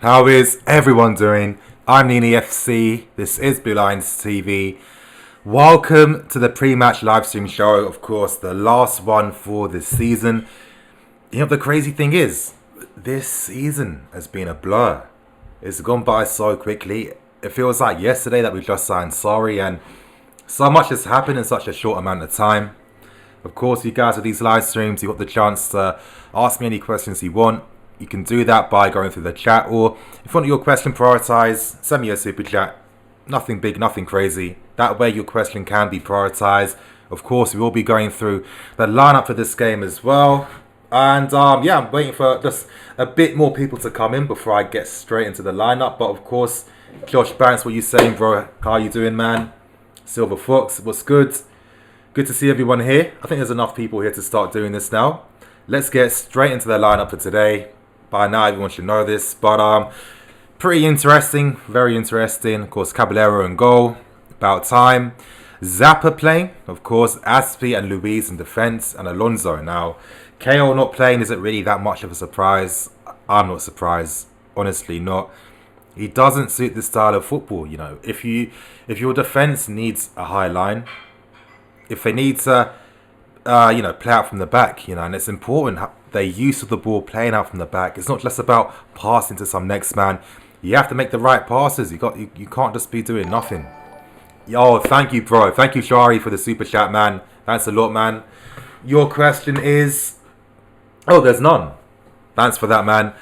How is everyone doing? I'm NiiNiiFC. This is Bluelions TV. Welcome to the pre-match livestream show. Of course, the last one for this season. You know, the crazy thing is, this season has been a blur. It's gone by so quickly. It feels like yesterday that we just signed Sorry, and so much has happened in such a short amount of time. Of course, you guys with these live streams, you've got the chance to ask me any questions you want. You can do that by going through the chat, or if you want your question prioritized, send me a super chat. Nothing big, nothing crazy. That way your question can be prioritized. Of course, we will be going through the lineup for this game as well. And yeah, I'm waiting for just a bit more people to come in before I get straight into the lineup. But of course, Josh Banks, what you saying, bro? How you doing, man? Silver Fox, what's good? Good to see everyone here. I think there's enough people here to start doing this now. Let's get straight into the lineup for today. By now, everyone should know this, but pretty interesting, very interesting. Of course, Caballero in goal, about time. Zappa playing, of course, Aspi and Luis in defence, and Alonso. Now, KO not playing isn't really that much of a surprise. I'm not surprised, honestly not. He doesn't suit the style of football, you know. If your defence needs a high line, if they need to, play out from the back, you know, and it's important. Their use of the ball, playing out from the back. It's not just about passing to some next man. You have to make the right passes. You can't just be doing nothing. Yo, thank you, bro. Thank you, Shari, for the super chat, man. Thanks a lot, man. Your question is... Oh, there's none. Thanks for that, man.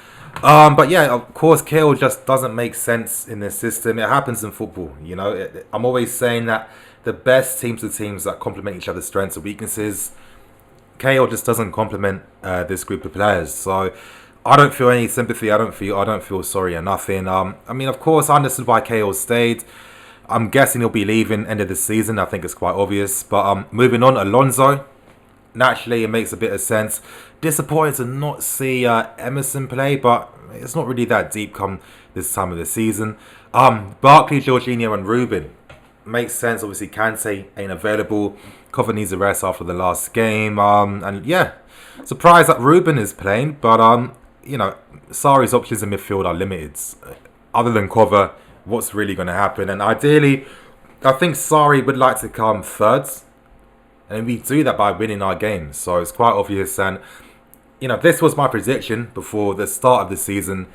But yeah, of course, KO just doesn't make sense in this system. It happens in football, you know. I'm always saying that the best teams are teams that complement each other's strengths and weaknesses. KO just doesn't complement this group of players, so I don't feel any sympathy. I don't feel sorry or nothing. I mean, of course, I understood why KO stayed. I'm guessing he'll be leaving end of the season. I think it's quite obvious. But moving on, Alonso. Naturally, it makes a bit of sense. Disappointed to not see Emerson play, but it's not really that deep come this time of the season. Barkley, Jorginho, and Ruben. Makes sense. Obviously, Kante ain't available. Cover needs a rest after the last game. And yeah, surprised that Ruben is playing. But, you know, Sarri's options in midfield are limited. Other than cover, what's really going to happen? And ideally, I think Sarri would like to come third. And we do that by winning our games. So it's quite obvious. And, you know, this was my prediction before the start of the season.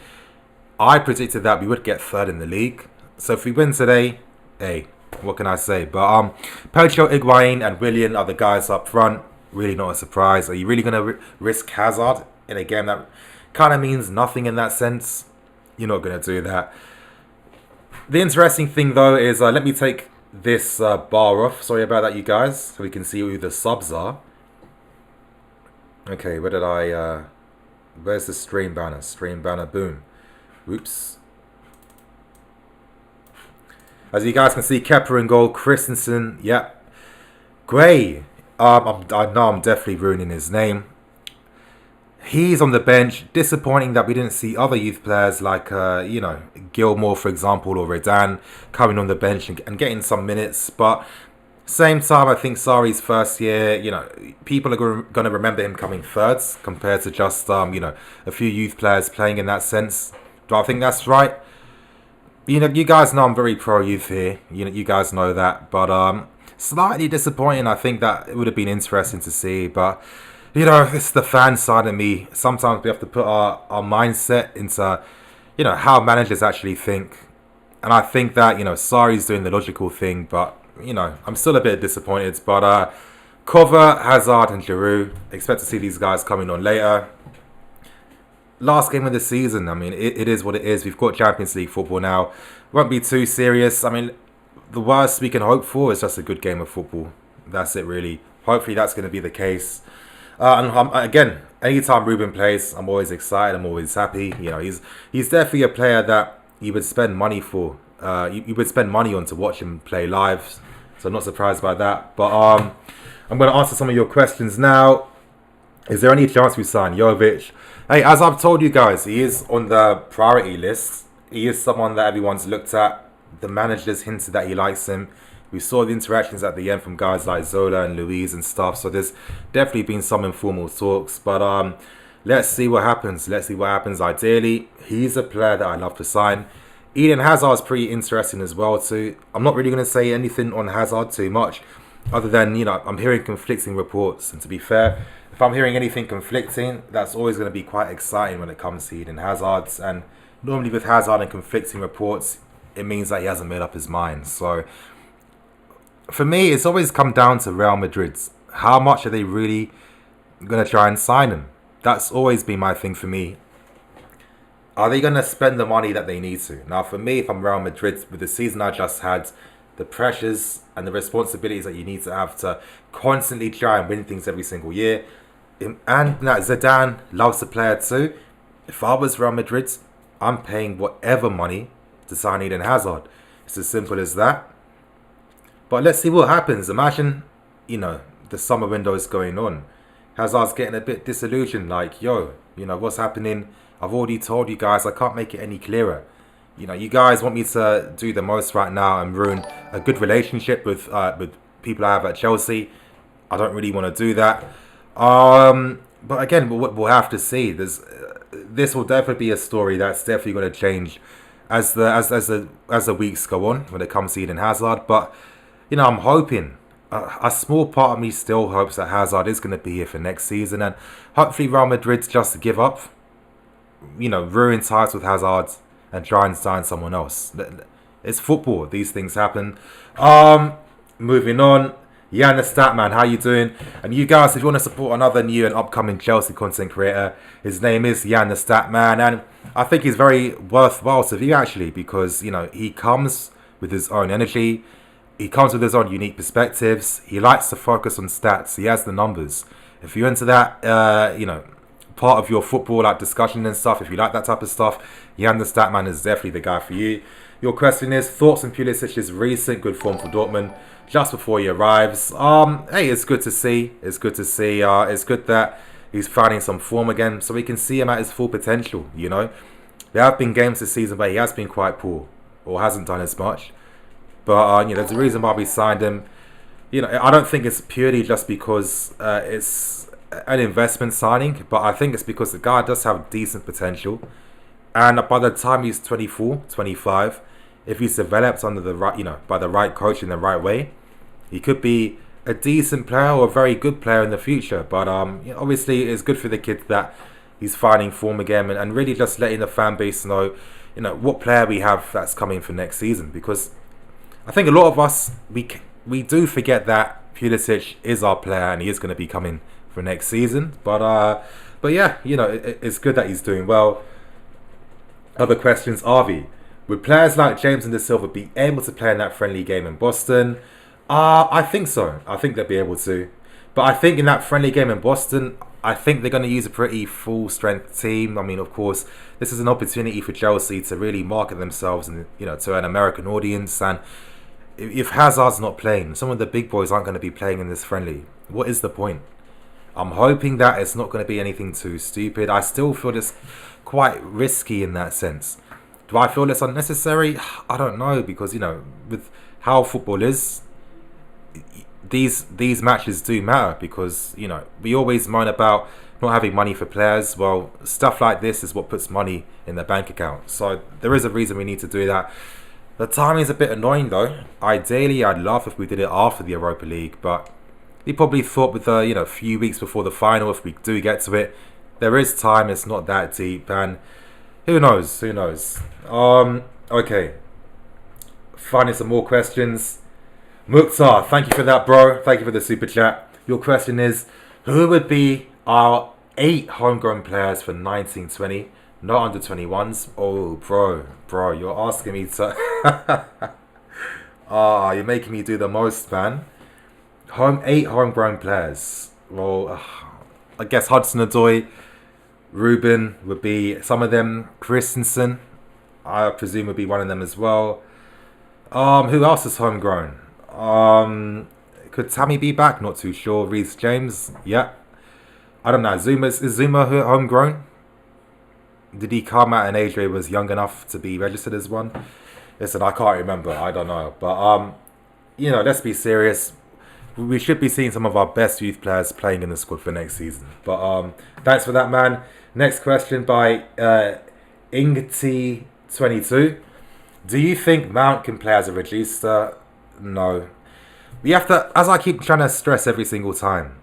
I predicted that we would get third in the league. So if we win today, hey, what can I say? But Pedro, Higuain and Willian are the guys up front. Really not a surprise. Are you really going to risk Hazard in a game that kind of means nothing in that sense? You're not going to do that. The interesting thing, though, is let me take this bar off. Sorry about that, you guys. So we can see who the subs are. Okay, where did I... where's the stream banner? Stream banner, boom. Oops. As you guys can see, Kepa in goal, Christensen, yep. Gray, I know I'm definitely ruining his name. He's on the bench. Disappointing that we didn't see other youth players like, you know, Gilmore, for example, or Redan coming on the bench and getting some minutes. But same time, I think Sarri's first year, you know, people are going to remember him coming third compared to just, you know, a few youth players playing in that sense. Do I think that's right? You know, you guys know I'm very pro-youth here. You know, you guys know that. But slightly disappointing. I think that it would have been interesting to see. But, you know, it's the fan side of me. Sometimes we have to put our mindset into, you know, how managers actually think. And I think that, you know, Sarri's doing the logical thing. But, you know, I'm still a bit disappointed. But Cover, Hazard and Giroud. Expect to see these guys coming on later. Last game of the season, I mean, it is what it is. We've got Champions League football now. Won't be too serious. I mean, the worst we can hope for is just a good game of football. That's it, really. Hopefully, that's going to be the case. And again, anytime Ruben plays, I'm always excited. I'm always happy. You know, he's definitely a player that you would spend money for. You would spend money on to watch him play live. So I'm not surprised by that. But I'm going to answer some of your questions now. Is there any chance we sign Jovic? Hey, as I've told you guys, he is on the priority list. He is someone that everyone's looked at. The manager's hinted that he likes him. We saw the interactions at the end from guys like Zola and Luis and stuff. So there's definitely been some informal talks. But let's see what happens. Let's see what happens. Ideally, he's a player that I love to sign. Eden Hazard's pretty interesting as well too. I'm not really going to say anything on Hazard too much, other than, you know, I'm hearing conflicting reports. And to be fair, if I'm hearing anything conflicting, that's always going to be quite exciting when it comes to Eden Hazard. And normally with Hazard and conflicting reports, it means that he hasn't made up his mind. So for me, it's always come down to Real Madrid. How much are they really going to try and sign him? That's always been my thing for me. Are they going to spend the money that they need to? Now, for me, if I'm Real Madrid, with the season I just had, the pressures and the responsibilities that you need to have to constantly try and win things every single year, and that Zidane loves the player too. If I was Real Madrid, I'm paying whatever money to sign Eden Hazard. It's as simple as that. But let's see what happens. Imagine, you know, the summer window is going on. Hazard's getting a bit disillusioned, like, yo, you know, what's happening? I've already told you guys, I can't make it any clearer. You know, you guys want me to do the most right now and ruin a good relationship with people I have at Chelsea. I don't really want to do that. But again, we'll have to see. This will definitely be a story that's definitely going to change as the weeks go on when it comes to Eden Hazard. But, you know, I'm hoping. A small part of me still hopes that Hazard is going to be here for next season, and hopefully Real Madrid just give up, you know, ruin ties with Hazard and try and sign someone else. It's football; these things happen. Moving on, Jan the Statman, how you doing? And you guys, if you want to support another new and upcoming Chelsea content creator, his name is Jan the Statman, and I think he's very worthwhile to view actually, because, you know, he comes with his own energy. He comes with his own unique perspectives. He likes to focus on stats. He has the numbers. If you're into that, you know, part of your football like discussion and stuff, if you like that type of stuff, Jan the Statman is definitely the guy for you. Your question is, thoughts on Pulisic's recent good form for Dortmund just before he arrives? Hey, it's good to see. It's good to see. It's good that he's finding some form again, so we can see him at his full potential, you know. There have been games this season where he has been quite poor or hasn't done as much. But, you know, there's a reason why we signed him. You know, I don't think it's purely just because it's an investment signing, but I think it's because the guy does have decent potential. And by the time he's 24, 25, if he's developed under the right, you know, by the right coach in the right way, he could be a decent player or a very good player in the future. But you know, obviously, it's good for the kid that he's finding form again, and really just letting the fan base know, you know, what player we have that's coming for next season. Because I think a lot of us, we do forget that Pulisic is our player and he is going to be coming for next season. But yeah, you know, it's good that he's doing well. Other questions, Arvi. Would players like James and De Silva be able to play in that friendly game in Boston? I think so. I think they'll be able to. But I think in that friendly game in Boston, I think they're going to use a pretty full-strength team. I mean, of course, this is an opportunity for Chelsea to really market themselves and, you know, to an American audience. And if Hazard's not playing, some of the big boys aren't going to be playing in this friendly. What is the point? I'm hoping that it's not going to be anything too stupid. I still feel it's quite risky in that sense. Do I feel it's unnecessary? I don't know, because, you know, with how football is, these matches do matter, because, you know, we always moan about not having money for players. Well, stuff like this is what puts money in the bank account. So there is a reason we need to do that. The timing is a bit annoying though. Ideally, I'd love if we did it after the Europa League, but we probably thought with the, you know, few weeks before the final, if we do get to it, there is time. It's not that deep, and who knows? Who knows? Okay. Finding some more questions. Mukhtar, thank you for that, bro. Thank you for the super chat. Your question is, who would be our 8 homegrown players for 1920? Not under 21s. Oh, bro, you're asking me to... you're making me do the most, man. 8 homegrown players. Well, I guess Hudson-Odoi, Ruben would be some of them. Christensen, I presume, would be one of them as well. Who else is homegrown? Could Tammy be back? Not too sure. Reece James, yeah. I don't know. Is Zuma homegrown? Did he come at an age where he was young enough to be registered as one? Listen, I can't remember. I don't know. But, you know, let's be serious. we should be seeing some of our best youth players playing in the squad for next season. But thanks for that, man. Next question by Ingti22. Do you think Mount can play as a regista? No. We have to, as I keep trying to stress every single time,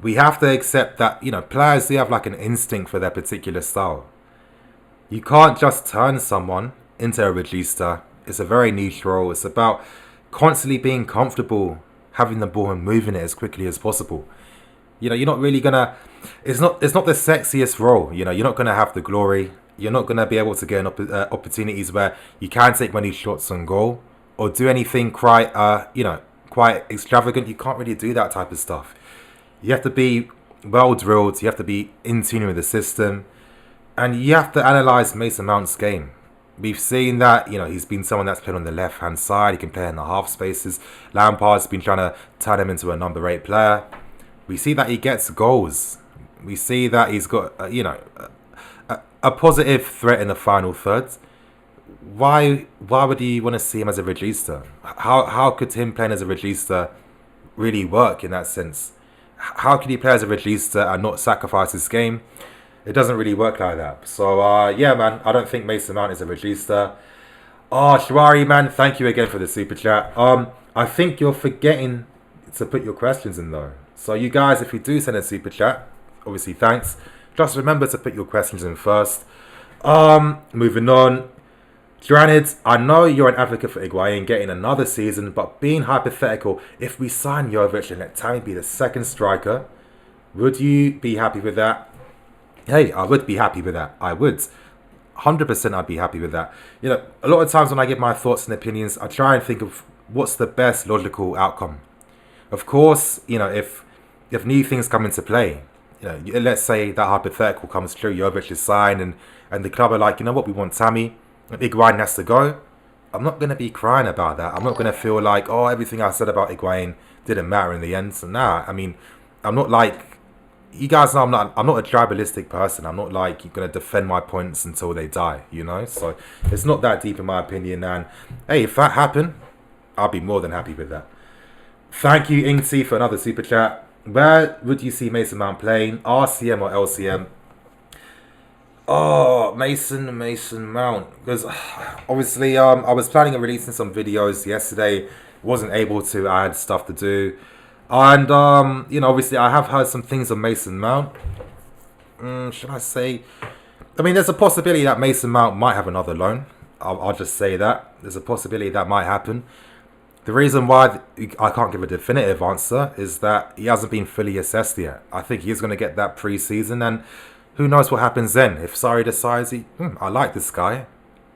we have to accept that, players do have like an instinct for their particular style. You can't just turn someone into a regista. It's a very niche role. It's about constantly being comfortable having the ball and moving it as quickly as possible. You're not really gonna. It's not the sexiest role. You're not gonna have the glory. You're not gonna be able to get opportunities where you can take many shots on goal or do anything quite extravagant. You can't really do that type of stuff. You have to be well drilled. You have to be in tune with the system, and you have to analyze Mason Mount's game. We've seen that, he's been someone that's played on the left-hand side. He can play in the half spaces. Lampard's been trying to turn him into a number 8 player. We see that he gets goals. We see that he's got, a positive threat in the final third. Why would you want to see him as a regista? How could him playing as a regista really work in that sense? How could he play as a regista and not sacrifice his game? It doesn't really work like that. So, yeah, man, I don't think Mason Mount is a regista. Shawari, man, thank you again for the super chat. I think you're forgetting to put your questions in, though. So, you guys, if you do send a super chat, obviously, thanks. Just remember to put your questions in first. Moving on. Granted, I know you're an advocate for Higuain getting another season, but being hypothetical, if we sign Jovic and let Tammy be the second striker, would you be happy with that? Hey, I would be happy with that. I would. 100% I'd be happy with that. A lot of times when I give my thoughts and opinions, I try and think of what's the best logical outcome. Of course, if new things come into play, let's say that hypothetical comes true, Jovic is signed and the club are like, what, we want Tammy, and Higuain has to go. I'm not going to be crying about that. I'm not going to feel like, everything I said about Higuain didn't matter in the end. So nah, I'm not like, you guys know I'm not a tribalistic person. I'm not like you're going to defend my points until they die, So it's not that deep in my opinion. And hey, if that happened, I'll be more than happy with that. Thank you, Ingti, for another super chat. Where would you see Mason Mount playing? RCM or LCM? Mason Mount. Because obviously I was planning on releasing some videos yesterday. Wasn't able to. I had stuff to do. And, obviously I have heard some things on Mason Mount. Should I say? There's a possibility that Mason Mount might have another loan. I'll just say that. There's a possibility that might happen. The reason why I can't give a definitive answer is that he hasn't been fully assessed yet. I think he's going to get that pre-season, and who knows what happens then. If Sarri decides, I like this guy,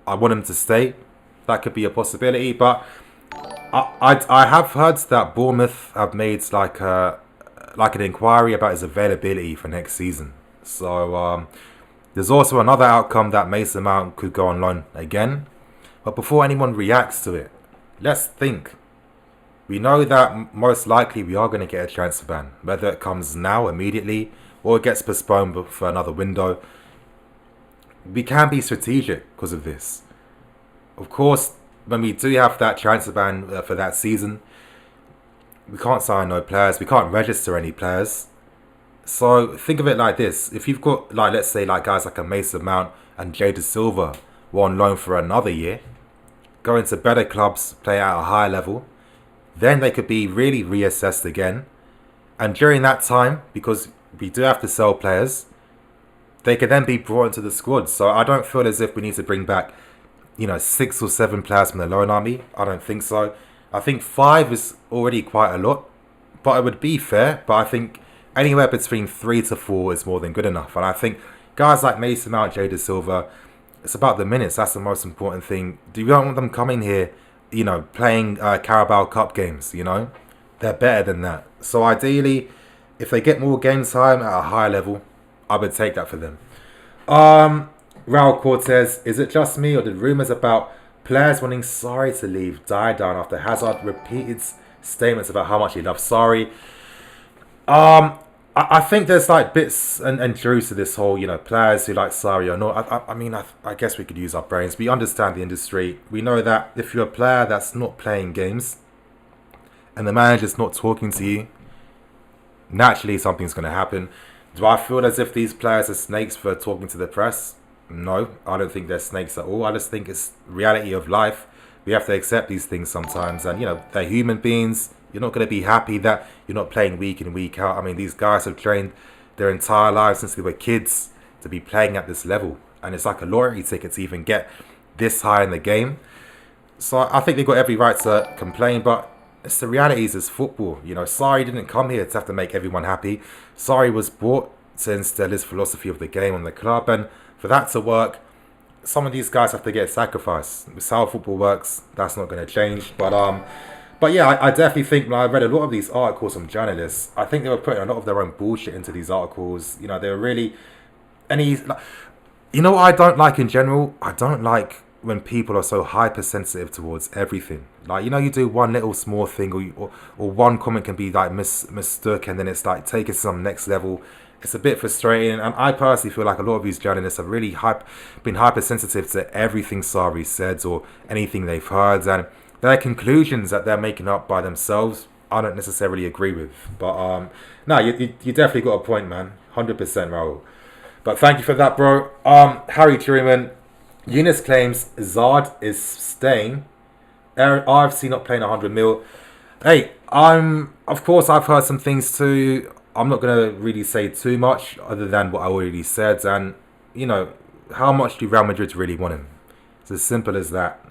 I want him to stay, that could be a possibility, but I have heard that Bournemouth have made like an inquiry about his availability for next season. So there's also another outcome that Mason Mount could go on loan again. But before anyone reacts to it, let's think. We know that most likely we are going to get a transfer ban, whether it comes now immediately or it gets postponed for another window. We can be strategic because of this. Of course, when we do have that transfer ban for that season, we can't sign no players. We can't register any players. So think of it like this. If you've got, let's say, guys like a Mason Mount and Jada Silva were on loan for another year, go into better clubs, play at a higher level, then they could be really reassessed again. And during that time, because we do have to sell players, they could then be brought into the squad. So I don't feel as if we need to bring back 6 or 7 players from the loan army. I don't think so. I think 5 is already quite a lot, but it would be fair. But I think anywhere between 3 to 4 is more than good enough. And I think guys like Mason Mount, Jada Silva, it's about the minutes. That's the most important thing. Do you want them coming here, playing Carabao Cup games, They're better than that. So ideally, if they get more game time at a higher level, I would take that for them. Raul Cortez, is it just me or did rumours about players wanting Sarri to leave die down after Hazard repeated statements about how much he loves Sarri? I think there's bits and truths to this whole, players who like Sarri or not. I guess we could use our brains. We understand the industry. We know that if you're a player that's not playing games, and the manager's not talking to you, naturally something's going to happen. Do I feel as if these players are snakes for talking to the press? No, I don't think they're snakes at all. I just think it's reality of life. We have to accept these things sometimes, and they're human beings. You're not going to be happy that you're not playing week in, week out. I mean, these guys have trained their entire lives since they were kids to be playing at this level, and it's like a lottery ticket to even get this high in the game. So I think they've got every right to complain, but it's the realities is football. Sarri didn't come here to have to make everyone happy. Sarri was brought to instill his philosophy of the game on the club, and for that to work, some of these guys have to get sacrificed. It's how football works. That's not going to change. But yeah, I definitely think when I read a lot of these articles from journalists, I think they were putting a lot of their own bullshit into these articles. They were really what I don't like in general? I don't like when people are so hypersensitive towards everything. Like, you do one little small thing or one comment can be like mistook, and then it's like taken to some next level. It's a bit frustrating, and I personally feel like a lot of these journalists have really been hypersensitive to everything Sarri said or anything they've heard, and their conclusions that they're making up by themselves, I don't necessarily agree with. But no, you definitely got a point, man. 100%, Raul. But thank you for that, bro. Harry Truman, Eunice claims Zard is staying. RFC not playing 100 mil. Hey, of course I've heard some things too. I'm not going to really say too much other than what I already said. And, how much do Real Madrid really want him? It's as simple as that.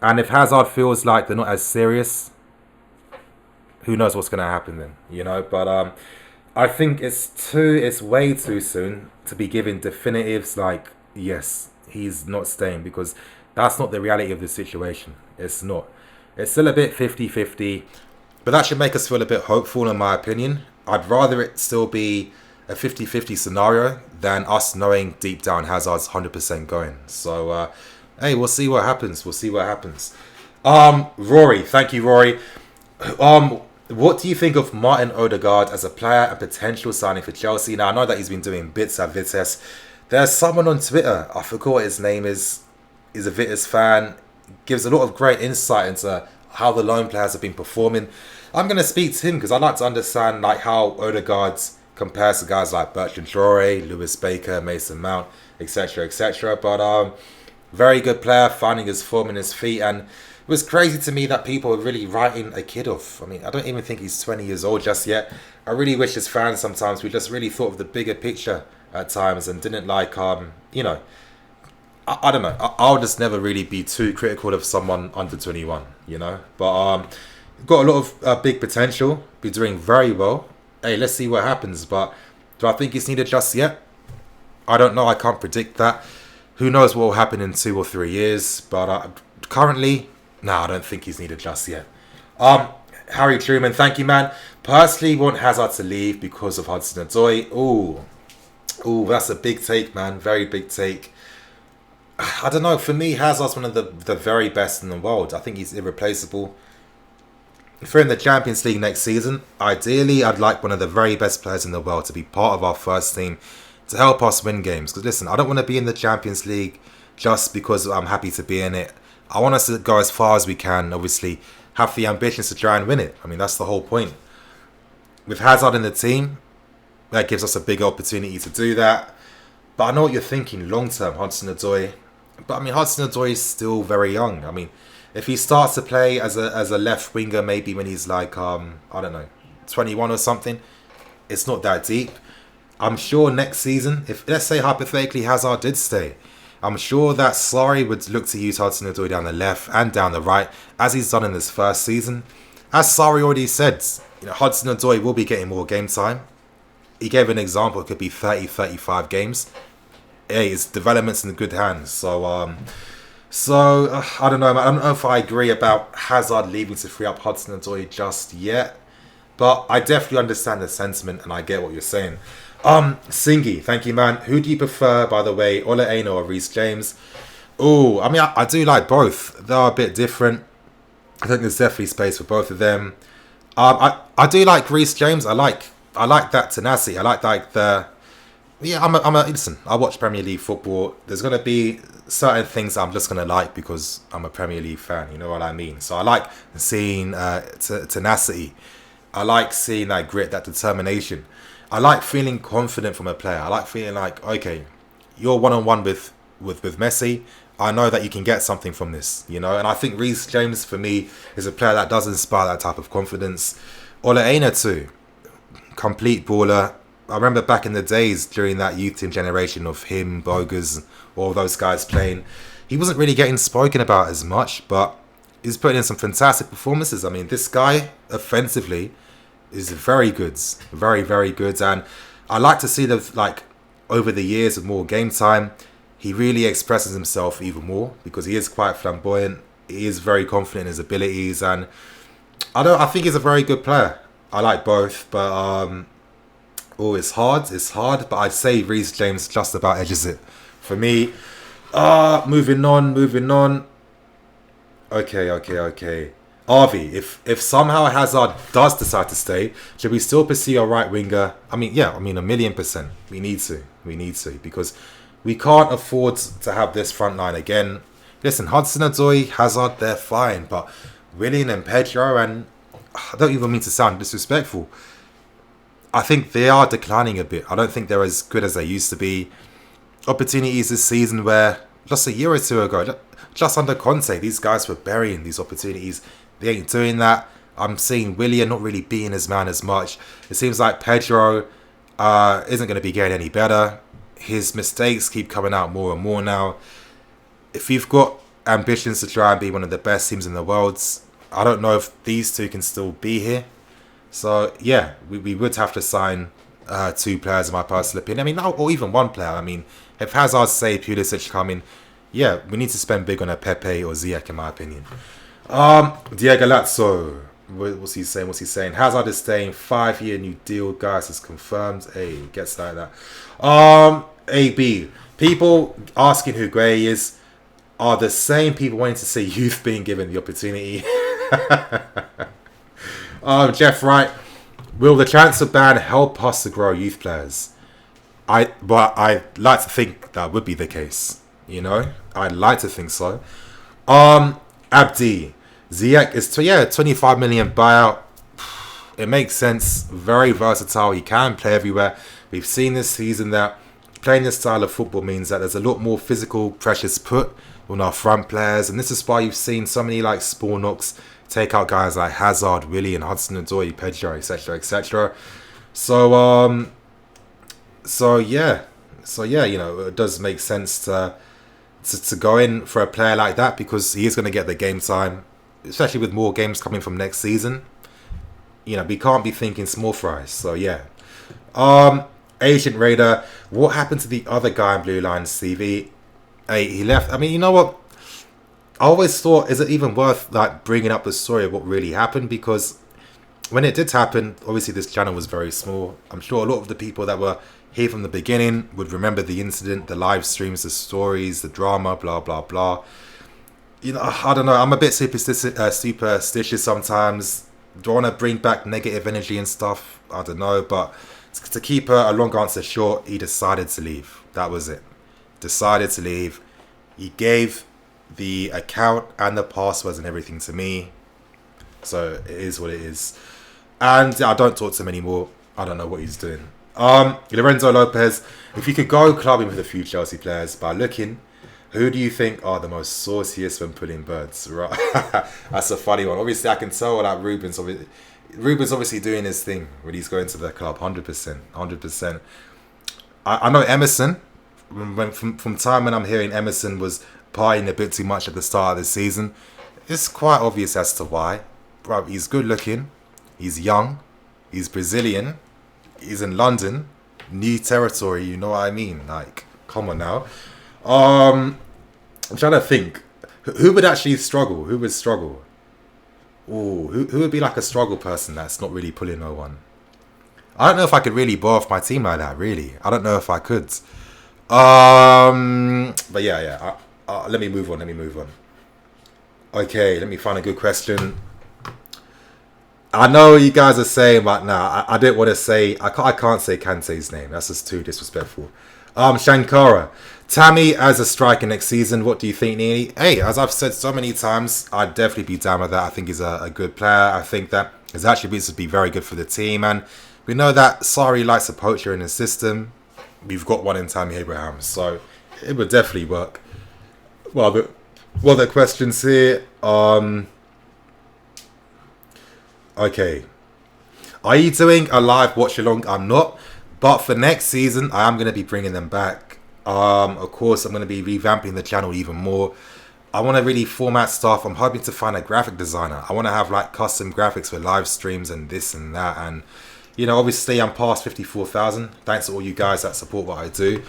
And if Hazard feels like they're not as serious, who knows what's going to happen then, But I think it's way too soon to be giving definitives like, yes, he's not staying, because that's not the reality of the situation. It's not. It's still a bit 50-50, but that should make us feel a bit hopeful, in my opinion. I'd rather it still be a 50-50 scenario than us knowing deep down Hazard's 100% going. So, hey, we'll see what happens. We'll see what happens. Rory, thank you, Rory. What do you think of Martin Odegaard as a player and potential signing for Chelsea? Now, I know that he's been doing bits at Vitesse. There's someone on Twitter, I forgot what his name is. He's a Vitesse fan. Gives a lot of great insight into how the loan players have been performing. I'm going to speak to him because I'd like to understand like how Odegaard compares to guys like Bertrand Traore, Lewis Baker, Mason Mount, etc., etc. But very good player, finding his form in his feet, and it was crazy to me that people are really writing a kid off. I mean, I don't even think he's 20 years old just yet. I really wish as fans sometimes we just really thought of the bigger picture at times and didn't like, I don't know. I'll just never really be too critical of someone under 21, But got a lot of big potential. Be doing very well. Hey, let's see what happens. But do I think he's needed just yet? I don't know. I can't predict that. Who knows what will happen in 2 or 3 years. But currently, no, I don't think he's needed just yet. Harry Truman, thank you, man. Personally, want Hazard to leave because of Hudson-Odoi. Ooh, that's a big take, man. Very big take. I don't know. For me, Hazard's one of the very best in the world. I think he's irreplaceable. If we're in the Champions League next season, ideally, I'd like one of the very best players in the world to be part of our first team to help us win games. Because listen, I don't want to be in the Champions League just because I'm happy to be in it. I want us to go as far as we can, obviously, have the ambitions to try and win it. I mean, that's the whole point. With Hazard in the team, that gives us a big opportunity to do that. But I know what you're thinking, long-term, Hudson-Odoi. But I mean, Hudson-Odoi is still very young. I mean, if he starts to play as a left winger, maybe when he's like, I don't know, 21 or something, it's not that deep. I'm sure next season, if let's say hypothetically Hazard did stay, I'm sure that Sarri would look to use Hudson-Odoi down the left and down the right, as he's done in this first season. As Sarri already said, Hudson-Odoi will be getting more game time. He gave an example, it could be 30, 35 games. Hey, his development's in good hands. So I don't know, man. I don't know if I agree about Hazard leaving to free up Hudson-Odoi just yet. But I definitely understand the sentiment and I get what you're saying. Singy, thank you, man. Who do you prefer, by the way, Ole Aino or Reece James? Oh, I mean, I do like both. They're a bit different. I think there's definitely space for both of them. I do like Reece James. I like that tenacity. I like the Yeah, listen, I watch Premier League football. There's going to be certain things I'm just going to like because I'm a Premier League fan. You know what I mean? So I like seeing tenacity. I like seeing that grit, that determination. I like feeling confident from a player. I like feeling like, okay, you're one-on-one with Messi. I know that you can get something from this, you know? And I think Reece James, for me, is a player that does inspire that type of confidence. Ole Einar too. Complete baller. I remember back in the days during that youth team generation of him, Bogus, all those guys playing. He wasn't really getting spoken about as much, but he's putting in some fantastic performances. I mean, this guy offensively is very good, very very good, and I like to see that like over the years of more game time, he really expresses himself even more because he is quite flamboyant. He is very confident in his abilities, and I think he's a very good player. I like both, but oh, it's hard. It's hard, but I'd say Reece James just about edges it for me. Moving on. Okay. RV, if somehow Hazard does decide to stay, should we still pursue a right winger? I mean, yeah, 1,000,000%. We need to because we can't afford to have this front line again. Listen, Hudson-Odoi, Hazard, they're fine, but Willian and Pedro, and I don't even mean to sound disrespectful, I think they are declining a bit. I don't think they're as good as they used to be. Opportunities this season where just a year or two ago, just under Conte, these guys were burying these opportunities. They ain't doing that. I'm seeing Willian not really being his man as much. It seems like Pedro isn't going to be getting any better. His mistakes keep coming out more and more now. If you've got ambitions to try and be one of the best teams in the world, I don't know if these two can still be here. So, yeah, we would have to sign two players, in my personal opinion. I mean, or even one player. I mean, if Hazard, say, Pulisic come in, yeah, we need to spend big on a Pepe or Ziyech, in my opinion. Diego Lazzo, what's he saying? Hazard is staying, 5-year new deal, guys, is confirmed. Hey, gets like that. AB, people asking who Gray is are the same people wanting to see youth being given the opportunity. Jeff Wright, will the transfer ban help us to grow youth players? But I like to think that would be the case. You know, I'd like to think so. Abdi, Ziyech is 25 million buyout. It makes sense. Very versatile. He can play everywhere. We've seen this season that playing this style of football means that there's a lot more physical pressures put on our front players, and this is why you've seen so many like Spornocks take out guys like Hazard, Willian, Hudson-Odoi, Pedro, etc. So yeah, you know, it does make sense to go in for a player like that because he is going to get the game time, especially with more games coming from next season. You know, we can't be thinking small fries. So yeah. Agent Raider, what happened to the other guy on Blue Lions TV? Hey, he left. I mean, you know what? I always thought, is it even worth like bringing up the story of what really happened? Because when it did happen, obviously this channel was very small. I'm sure a lot of the people that were here from the beginning would remember the incident, the live streams, the stories, the drama, blah blah blah. You know, I don't know. I'm a bit superstitious sometimes. Do I want to bring back negative energy and stuff? I don't know, but to keep a long answer short, he decided to leave. That was it. Decided to leave. He gave the account and the passwords and everything to me. So it is what it is. And I don't talk to him anymore. I don't know what he's doing. Lorenzo Lopez, if you could go clubbing with a few Chelsea players by looking, who do you think are the most sauciest when pulling birds? Right. That's a funny one. Obviously, I can tell that Ruben's obviously doing his thing when he's going to the club. 100%. I know Emerson. From time when I'm hearing Emerson was partying a bit too much at the start of the season, it's quite obvious as to why. Bro, he's good looking. He's young. He's Brazilian. He's in London. New territory, you know what I mean? Like, come on now. I'm trying to think. Who would actually struggle? Who would struggle? Ooh, who would be like a struggle person that's not really pulling no one? I don't know if I could really blow off my team like that, really. I don't know if I could. But yeah. Let me move on. Okay, let me find a good question. I know what you guys are saying, but nah, I didn't want to say. I can't say Kante's name. That's just too disrespectful. Shankara, Tammy as a striker next season. What do you think, Nini? Hey, as I've said so many times, I'd definitely be down with that. I think he's a good player. I think that his attributes would be very good for the team, and we know that Sari likes a poacher in his system. We've got one in Tammy Abraham, so it would definitely work. Well, the questions here. Okay. Are you doing a live watch along? I'm not. But for next season, I am going to be bringing them back. Of course, I'm going to be revamping the channel even more. I want to really format stuff. I'm hoping to find a graphic designer. I want to have like custom graphics for live streams and this and that. And, you know, obviously I'm past 54,000. Thanks to all you guys that support what I do.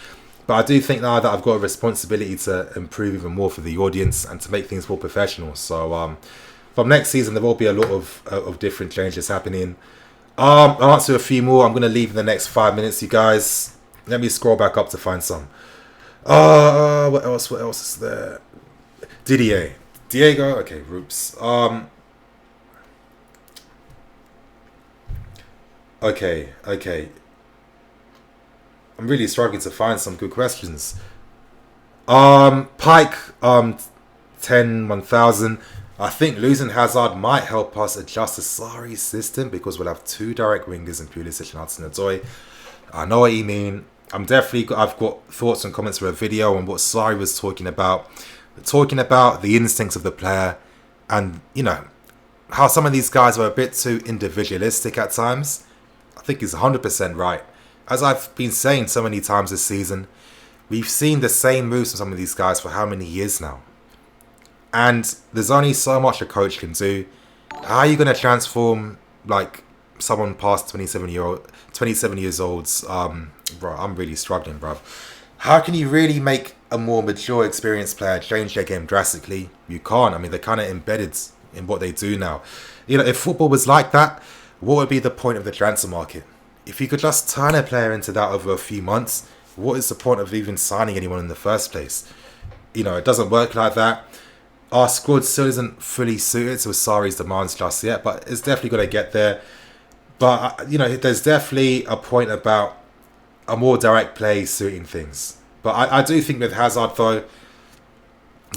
But I do think now that I've got a responsibility to improve even more for the audience and to make things more professional. So, from next season, there will be a lot of different changes happening. I'll answer a few more. I'm going to leave in the next 5 minutes, you guys. Let me scroll back up to find some. What else? What else is there? Didier. Diego. Okay, Roops. Okay. I'm really struggling to find some good questions. Pike. 10,000. I think losing Hazard might help us adjust the Sarri's system because we'll have two direct wingers in Pulisic and Hudson-Odoi. I know what you mean. I've got thoughts and comments for a video on what Sarri was talking about the instincts of the player, and you know how some of these guys are a bit too individualistic at times. I think he's 100% right. As I've been saying so many times this season, we've seen the same moves from some of these guys for how many years now? And there's only so much a coach can do. How are you going to transform like someone past 27 years old? Bro, I'm really struggling, bro. How can you really make a more mature, experienced player change their game drastically? You can't. I mean, they're kind of embedded in what they do now. You know, if football was like that, what would be the point of the transfer market? If you could just turn a player into that over a few months, what is the point of even signing anyone in the first place? You know, it doesn't work like that. Our squad still isn't fully suited to Sarri's demands just yet, but it's definitely going to get there. But, you know, there's definitely a point about a more direct play suiting things. But I do think with Hazard, though,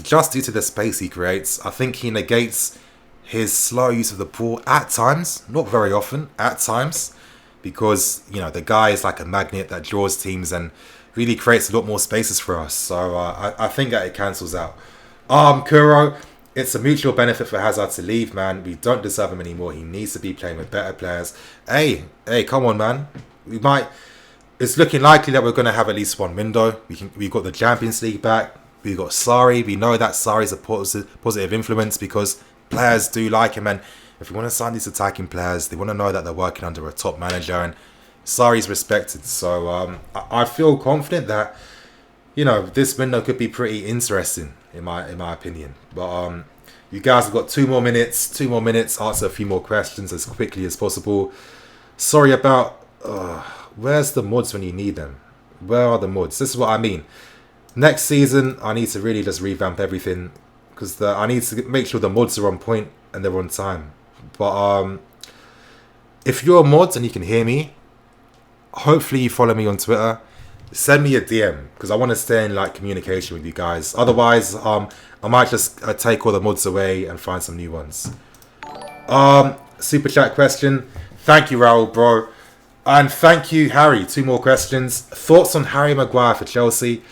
just due to the space he creates, I think he negates his slow use of the ball at times, not very often, at times, because, you know, the guy is like a magnet that draws teams and really creates a lot more spaces for us. So I think that it cancels out. Kuro, it's a mutual benefit for Hazard to leave, man. We don't deserve him anymore. He needs to be playing with better players. Hey, come on, man. It's looking likely that we're going to have at least one window. We've got the Champions League back. We've got Sarri. We know that Sarri's a positive influence because players do like him. And if you want to sign these attacking players, they want to know that they're working under a top manager. And Sarri's respected. So I feel confident that, you know, this window could be pretty interesting in my opinion. But you guys have got 2 more minutes. Answer a few more questions as quickly as possible. Sorry about where's the mods when you need them? Where are the mods? This is what I mean. Next season, I need to really just revamp everything because I need to make sure the mods are on point and they're on time. But if you're mods and you can hear me, hopefully you follow me on Twitter. Send me a DM because I want to stay in like communication with you guys. Otherwise, I might just take all the mods away and find some new ones. Super chat question. Thank you, Raul, bro. And thank you, Harry. 2 more questions. Thoughts on Harry Maguire for Chelsea?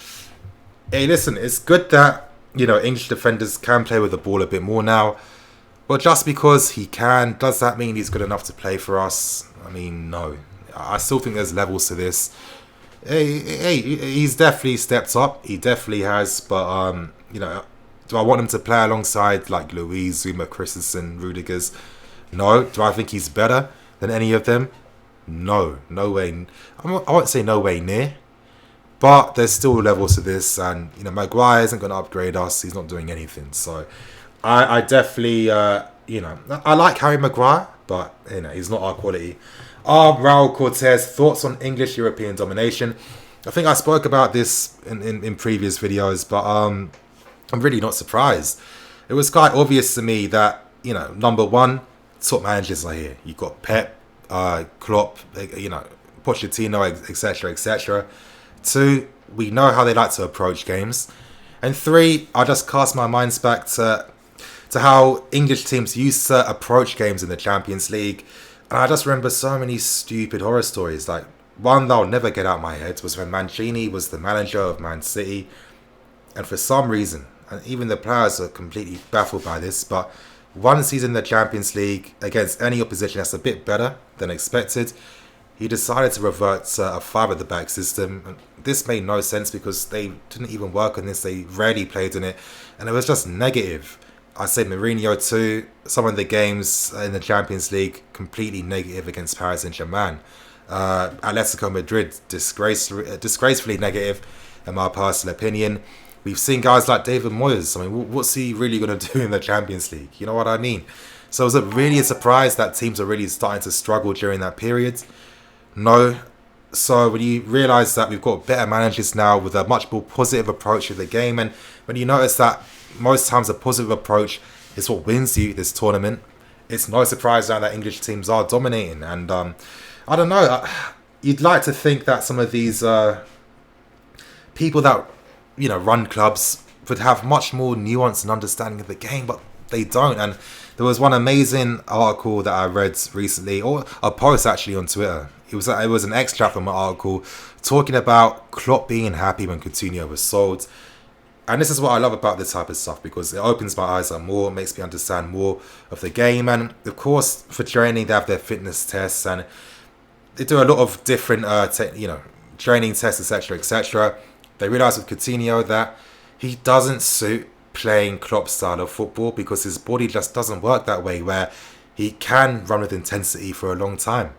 Hey, listen, it's good that, you know, English defenders can play with the ball a bit more now. But just because he can, does that mean he's good enough to play for us? I mean, no. I still think there's levels to this. Hey, he's definitely stepped up. He definitely has. But, you know, do I want him to play alongside like Luiz, Zuma, Christensen, Rudiger's? No. Do I think he's better than any of them? No. No way. I won't say no way near. But there's still levels to this. And, you know, Maguire isn't going to upgrade us. He's not doing anything. So, I definitely, you know, I like Harry Maguire. But, you know, he's not our quality. Raul Cortez, thoughts on English European domination? I think I spoke about this in previous videos, but I'm really not surprised. It was quite obvious to me that, you know, number one, top managers are here. You've got Pep, Klopp, Pochettino, etc., etc. 2, we know how they like to approach games. And 3, I just cast my minds back to how English teams used to approach games in the Champions League. And I just remember so many stupid horror stories. Like, one that I'll never get out of my head was when Mancini was the manager of Man City. And for some reason, and even the players are completely baffled by this, but once he's in the Champions League against any opposition that's a bit better than expected, he decided to revert to a 5-at-the-back system. And this made no sense because they didn't even work on this. They rarely played in it. And it was just negative. I say Mourinho too. Some of the games in the Champions League, completely negative against Paris Saint-Germain. Atletico Madrid, disgracefully negative, in my personal opinion. We've seen guys like David Moyes. I mean, what's he really going to do in the Champions League? You know what I mean? So it was really a surprise that teams are really starting to struggle during that period. No. So when you realise that we've got better managers now with a much more positive approach to the game, and when you notice that most times a positive approach is what wins you this tournament, it's no surprise now that English teams are dominating. And I don't know, you'd like to think that some of these people that run clubs would have much more nuance and understanding of the game, but they don't. And there was one amazing article that I read recently, or a post actually on Twitter. It was an extract from an article talking about Klopp being happy when Coutinho was sold. And this is what I love about this type of stuff, because it opens my eyes up more, makes me understand more of the game. And of course, for training, they have their fitness tests, and they do a lot of different training tests, etc., etc. They realise with Coutinho that he doesn't suit playing Klopp's style of football because his body just doesn't work that way, where he can run with intensity for a long time.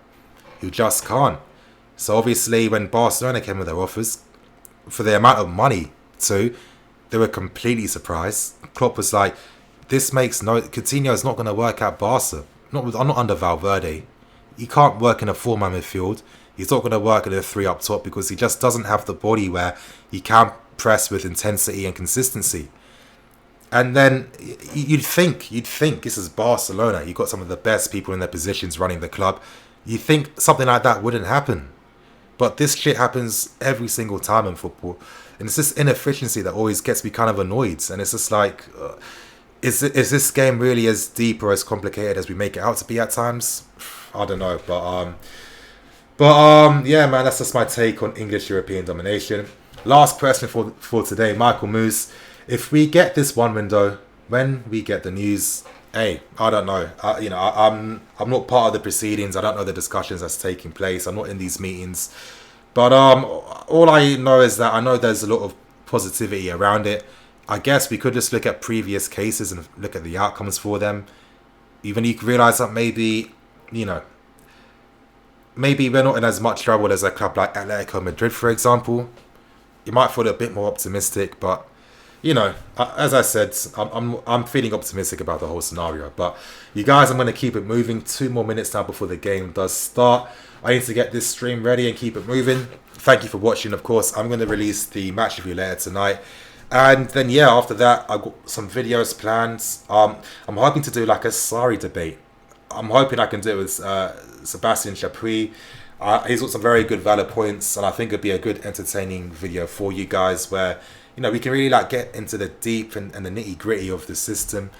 You just can't. So obviously when Barcelona came with their offers for the amount of money too, they were completely surprised. Klopp was like, Coutinho is not going to work at Barca. I'm not under Valverde. He can't work in a 4-man midfield. He's not going to work in a 3 up top because he just doesn't have the body where he can press with intensity and consistency. And then you'd think this is Barcelona. You've got some of the best people in their positions running the club. You think something like that wouldn't happen. But this shit happens every single time in football. And it's this inefficiency that always gets me kind of annoyed. And it's just like, is this game really as deep or as complicated as we make it out to be at times? I don't know. But yeah, man, that's just my take on English European domination. Last question for today, Michael Moose. If we get this one window, when we get the news, hey, I don't know. I'm not part of the proceedings. I don't know the discussions that's taking place. I'm not in these meetings. But all I know is that I know there's a lot of positivity around it. I guess we could just look at previous cases and look at the outcomes for them. Even you can realise that maybe we're not in as much trouble as a club like Atletico Madrid, for example. You might feel a bit more optimistic, but as I said, I'm feeling optimistic about the whole scenario. But you guys, I'm going to keep it moving. 2 more minutes now before the game does start. I need to get this stream ready and keep it moving. Thank you for watching. Of course, I'm going to release the match review later tonight. And then, yeah, after that, I've got some videos planned. I'm hoping to do like a Sarri debate. I'm hoping I can do it with Sebastian Chapuis. He's got some very good valid points, and I think it'd be a good entertaining video for you guys where we can really like get into the deep and the nitty gritty of the system,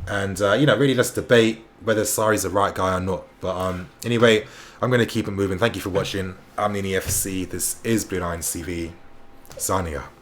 and really just debate whether Sarri's the right guy or not. But anyway, I'm going to keep it moving. Thank you for watching. I'm NiiNiiFC. This is Bluelions TV. Signing out.